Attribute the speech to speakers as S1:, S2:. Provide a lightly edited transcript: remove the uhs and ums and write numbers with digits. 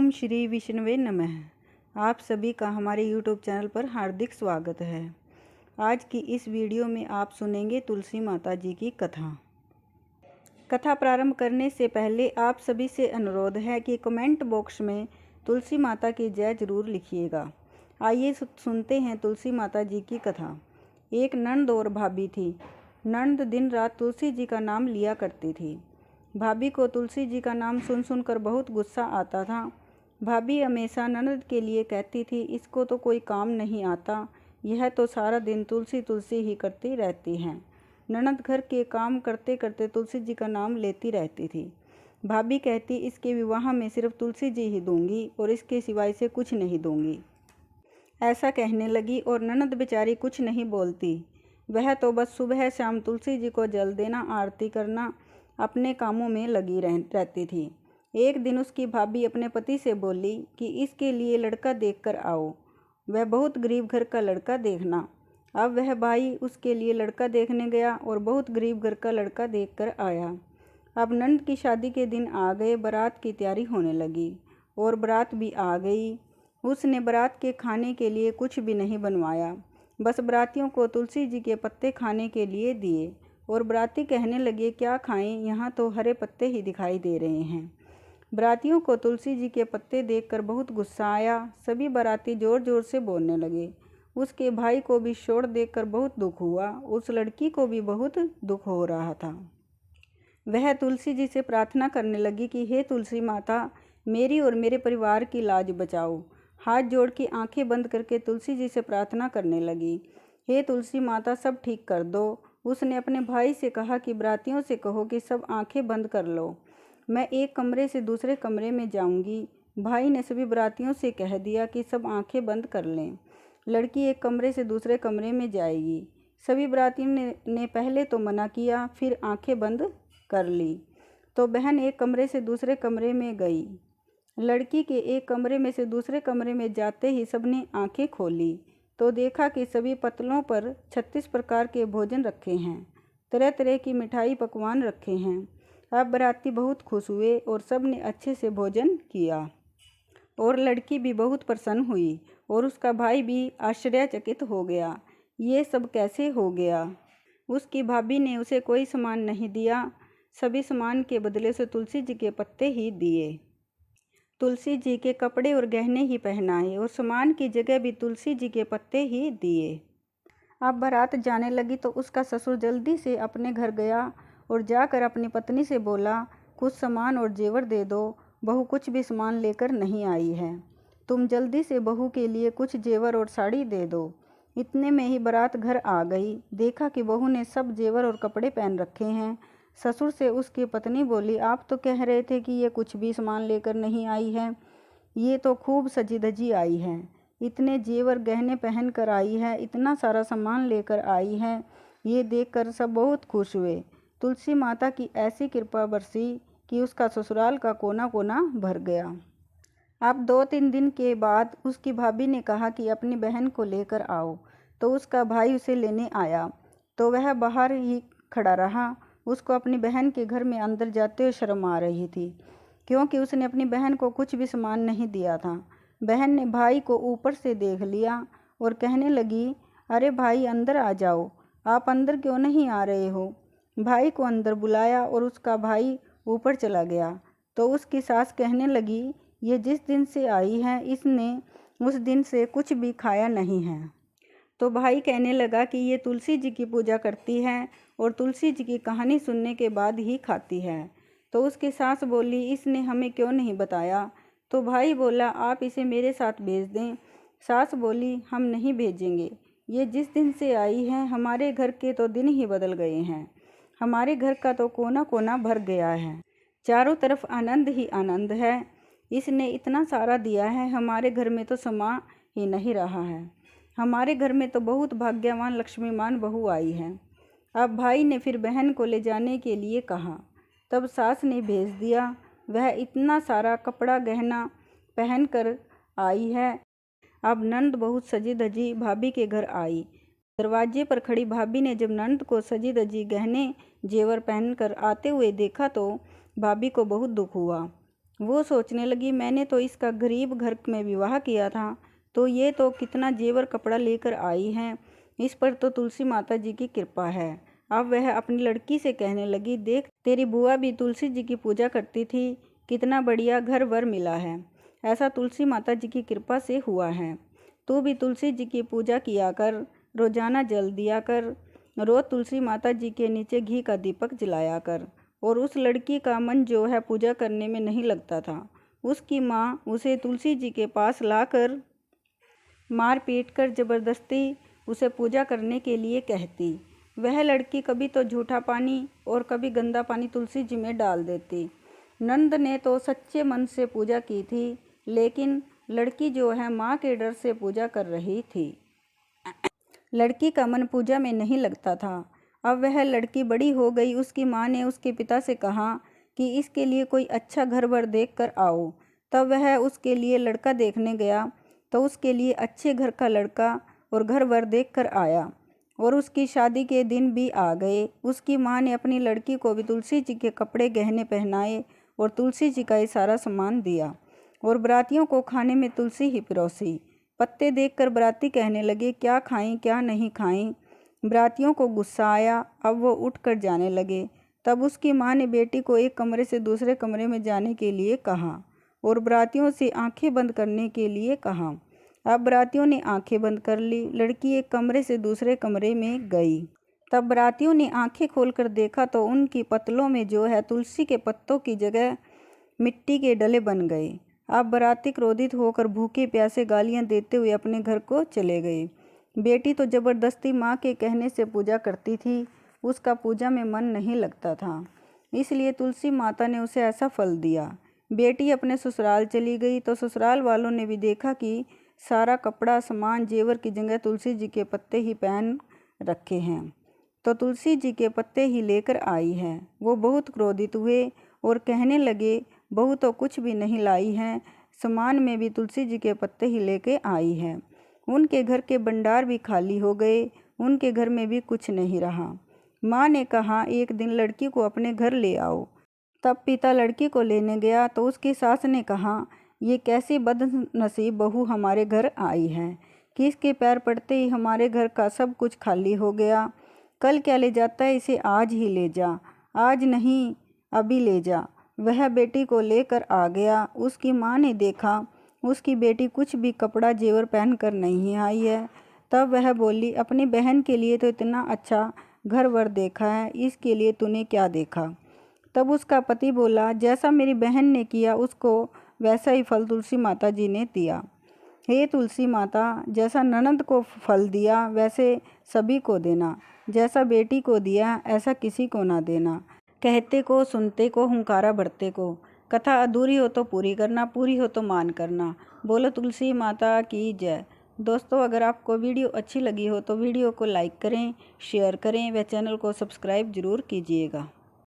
S1: ओम श्री विष्णुवे नमः। आप सभी का हमारे YouTube चैनल पर हार्दिक स्वागत है। आज की इस वीडियो में आप सुनेंगे तुलसी माता जी की कथा। कथा प्रारंभ करने से पहले आप सभी से अनुरोध है कि कमेंट बॉक्स में तुलसी माता की जय जरूर लिखिएगा। आइए सुनते हैं तुलसी माता जी की कथा। एक नंद और भाभी थी। नंद दिन रात तुलसी जी का नाम लिया करती थी। भाभी को तुलसी जी का नाम सुन सुनकर बहुत गुस्सा आता था। भाभी हमेशा ननद के लिए कहती थी, इसको तो कोई काम नहीं आता, यह तो सारा दिन तुलसी तुलसी ही करती रहती है। ननद घर के काम करते करते तुलसी जी का नाम लेती रहती थी। भाभी कहती, इसके विवाह में सिर्फ तुलसी जी ही दूंगी और इसके सिवाय से कुछ नहीं दूंगी। ऐसा कहने लगी और ननद बेचारी कुछ नहीं बोलती। वह तो बस सुबह शाम तुलसी जी को जल देना, आरती करना, अपने कामों में लगी रहती थी। एक दिन उसकी भाभी अपने पति से बोली कि इसके लिए लड़का देखकर आओ, वह बहुत गरीब घर का लड़का देखना। अब वह भाई उसके लिए लड़का देखने गया और बहुत गरीब घर का लड़का देखकर आया। अब नंद की शादी के दिन आ गए, बारात की तैयारी होने लगी और बारात भी आ गई। उसने बारात के खाने के लिए कुछ भी नहीं बनवाया, बस बारातियों को तुलसी जी के पत्ते खाने के लिए दिए और बाराती कहने लगे, क्या खाएं, यहाँ तो हरे पत्ते ही दिखाई दे रहे हैं। बारातियों को तुलसी जी के पत्ते देखकर बहुत गुस्सा आया। सभी बाराती जोर जोर से बोलने लगे। उसके भाई को भी शोर देखकर बहुत दुख हुआ। उस लड़की को भी बहुत दुख हो रहा था। वह तुलसी जी से प्रार्थना करने लगी कि हे तुलसी माता, मेरी और मेरे परिवार की लाज बचाओ। हाथ जोड़ के आंखें बंद करके तुलसी जी से प्रार्थना करने लगी, हे तुलसी माता, सब ठीक कर दो। उसने अपने भाई से कहा कि बारातियों से कहो कि सब आंखें बंद कर लो, मैं एक कमरे से दूसरे कमरे में जाऊंगी। भाई ने सभी बारातियों से कह दिया कि सब आंखें बंद कर लें। लड़की एक कमरे से दूसरे कमरे में जाएगी। सभी बारातियों ने पहले तो मना किया, फिर आंखें बंद कर ली। तो बहन एक कमरे से दूसरे कमरे में गई। लड़की के एक कमरे में से दूसरे कमरे में जाते ही सबने आंखें खोली तो देखा कि सभी पतलों पर 36 प्रकार के भोजन रखे हैं, तरह तरह की मिठाई पकवान रखे हैं। अब बाराती बहुत खुश हुए और सब ने अच्छे से भोजन किया और लड़की भी बहुत प्रसन्न हुई और उसका भाई भी आश्चर्यचकित हो गया, ये सब कैसे हो गया। उसकी भाभी ने उसे कोई सामान नहीं दिया, सभी सामान के बदले से तुलसी जी के पत्ते ही दिए। तुलसी जी के कपड़े और गहने ही पहनाए और सामान की जगह भी तुलसी जी के पत्ते ही दिए। अब बारात जाने लगी तो उसका ससुर जल्दी से अपने घर गया और जाकर अपनी पत्नी से बोला, कुछ सामान और जेवर दे दो, बहू कुछ भी सामान लेकर नहीं आई है, तुम जल्दी से बहू के लिए कुछ जेवर और साड़ी दे दो। इतने में ही बारात घर आ गई। देखा कि बहू ने सब जेवर और कपड़े पहन रखे हैं। ससुर से उसकी पत्नी बोली, आप तो कह रहे थे कि ये कुछ भी सामान लेकर नहीं आई है, ये तो खूब सजी धजी आई है, इतने जेवर गहने पहन कर आई है, इतना सारा सामान लेकर आई है। ये देखकर सब बहुत खुश हुए। तुलसी माता की ऐसी कृपा बरसी कि उसका ससुराल का कोना कोना भर गया। अब 2-3 दिन के बाद उसकी भाभी ने कहा कि अपनी बहन को लेकर आओ, तो उसका भाई उसे लेने आया तो वह बाहर ही खड़ा रहा। उसको अपनी बहन के घर में अंदर जाते हुए शर्म आ रही थी, क्योंकि उसने अपनी बहन को कुछ भी सामान नहीं दिया था। बहन ने भाई को ऊपर से देख लिया और कहने लगी, अरे भाई अंदर आ जाओ, आप अंदर क्यों नहीं आ रहे हो। भाई को अंदर बुलाया और उसका भाई ऊपर चला गया। तो उसकी सास कहने लगी, ये जिस दिन से आई है इसने उस दिन से कुछ भी खाया नहीं है। तो भाई कहने लगा कि ये तुलसी जी की पूजा करती है और तुलसी जी की कहानी सुनने के बाद ही खाती है। तो उसकी सास बोली, इसने हमें क्यों नहीं बताया। तो भाई बोला, आप इसे मेरे साथ भेज दें। सास बोली, हम नहीं भेजेंगे, ये जिस दिन से आई है हमारे घर के तो दिन ही बदल गए हैं, हमारे घर का तो कोना कोना भर गया है, चारों तरफ आनंद ही आनंद है। इसने इतना सारा दिया है, हमारे घर में तो समा ही नहीं रहा है, हमारे घर में तो बहुत भाग्यवान लक्ष्मीमान बहू आई है। अब भाई ने फिर बहन को ले जाने के लिए कहा, तब सास ने भेज दिया। वह इतना सारा कपड़ा गहना पहन कर आई है। अब नंद बहुत सजी धजी भाभी के घर आई। दरवाजे पर खड़ी भाभी ने जब नंद को सजी धजी गहने जेवर पहनकर आते हुए देखा तो भाभी को बहुत दुख हुआ। वो सोचने लगी, मैंने तो इसका गरीब घर में विवाह किया था, तो ये तो कितना जेवर कपड़ा लेकर आई हैं। इस पर तो तुलसी माता जी की कृपा है। अब वह अपनी लड़की से कहने लगी, देख तेरी बुआ भी तुलसी जी की पूजा करती थी, कितना बढ़िया घर वर मिला है। ऐसा तुलसी माता जी की कृपा से हुआ है। तू भी तुलसी जी की पूजा किया कर, रोजाना जल दिया कर, रोज तुलसी माता जी के नीचे घी का दीपक जलाया कर। और उस लड़की का मन जो है पूजा करने में नहीं लगता था। उसकी माँ उसे तुलसी जी के पास लाकर मार पीट कर जबरदस्ती उसे पूजा करने के लिए कहती। वह लड़की कभी तो झूठा पानी और कभी गंदा पानी तुलसी जी में डाल देती। नंद ने तो सच्चे मन से पूजा की थी, लेकिन लड़की जो है माँ के डर से पूजा कर रही थी। लड़की का मन पूजा में नहीं लगता था। अब वह लड़की बड़ी हो गई। उसकी माँ ने उसके पिता से कहा कि इसके लिए कोई अच्छा घर वर देख कर आओ। तब वह उसके लिए लड़का देखने गया, तो उसके लिए अच्छे घर का लड़का और घर वर देख कर आया, और उसकी शादी के दिन भी आ गए। उसकी माँ ने अपनी लड़की को भी तुलसी जी के कपड़े गहने पहनाए और तुलसी जी का ही सारा सामान दिया, और बरातियों को खाने में तुलसी ही परोसी। पत्ते देखकर बराती कहने लगे, क्या खाएं क्या नहीं खाएं। बरातियों को गुस्सा आया। अब वो उठ कर जाने लगे। तब उसकी माँ ने बेटी को एक कमरे से दूसरे कमरे में जाने के लिए कहा और बरातियों से आंखें बंद करने के लिए कहा। अब बरातियों ने आंखें बंद कर ली। लड़की एक कमरे से दूसरे कमरे में गई। तब बरातियों ने आंखें खोलकर देखा तो उनकी पतलों में जो है तुलसी के पत्तों की जगह मिट्टी के डले बन गए। अब बराती क्रोधित होकर भूखे प्यासे गालियां देते हुए अपने घर को चले गए। बेटी तो जबरदस्ती माँ के कहने से पूजा करती थी, उसका पूजा में मन नहीं लगता था, इसलिए तुलसी माता ने उसे ऐसा फल दिया। बेटी अपने ससुराल चली गई तो ससुराल वालों ने भी देखा कि सारा कपड़ा सामान जेवर की जगह तुलसी जी के पत्ते ही पहन रखे हैं, तो तुलसी जी के पत्ते ही लेकर आई है। वो बहुत क्रोधित हुए और कहने लगे, बहू तो कुछ भी नहीं लाई है, सामान में भी तुलसी जी के पत्ते ही लेके आई है। उनके घर के भंडार भी खाली हो गए, उनके घर में भी कुछ नहीं रहा। माँ ने कहा, एक दिन लड़की को अपने घर ले आओ। तब पिता लड़की को लेने गया तो उसकी सास ने कहा, ये कैसी बदनसीब बहू हमारे घर आई है कि इसके पैर पड़ते ही हमारे घर का सब कुछ खाली हो गया। कल क्या ले जाता है, इसे आज ही ले जा, आज नहीं अभी ले जा। वह बेटी को लेकर आ गया। उसकी माँ ने देखा उसकी बेटी कुछ भी कपड़ा जेवर पहन कर नहीं आई है। तब वह बोली, अपनी बहन के लिए तो इतना अच्छा घर वर देखा है, इसके लिए तूने क्या देखा। तब उसका पति बोला, जैसा मेरी बहन ने किया उसको वैसा ही फल तुलसी माता जी ने दिया। हे तुलसी माता, जैसा ननद को फल दिया वैसे सभी को देना, जैसा बेटी को दिया ऐसा किसी को ना देना। कहते को सुनते को हुंकारा भरते को। कथा अधूरी हो तो पूरी करना, पूरी हो तो मान करना। बोलो तुलसी माता की जय। दोस्तों, अगर आपको वीडियो अच्छी लगी हो तो वीडियो को लाइक करें, शेयर करें व चैनल को सब्सक्राइब जरूर कीजिएगा।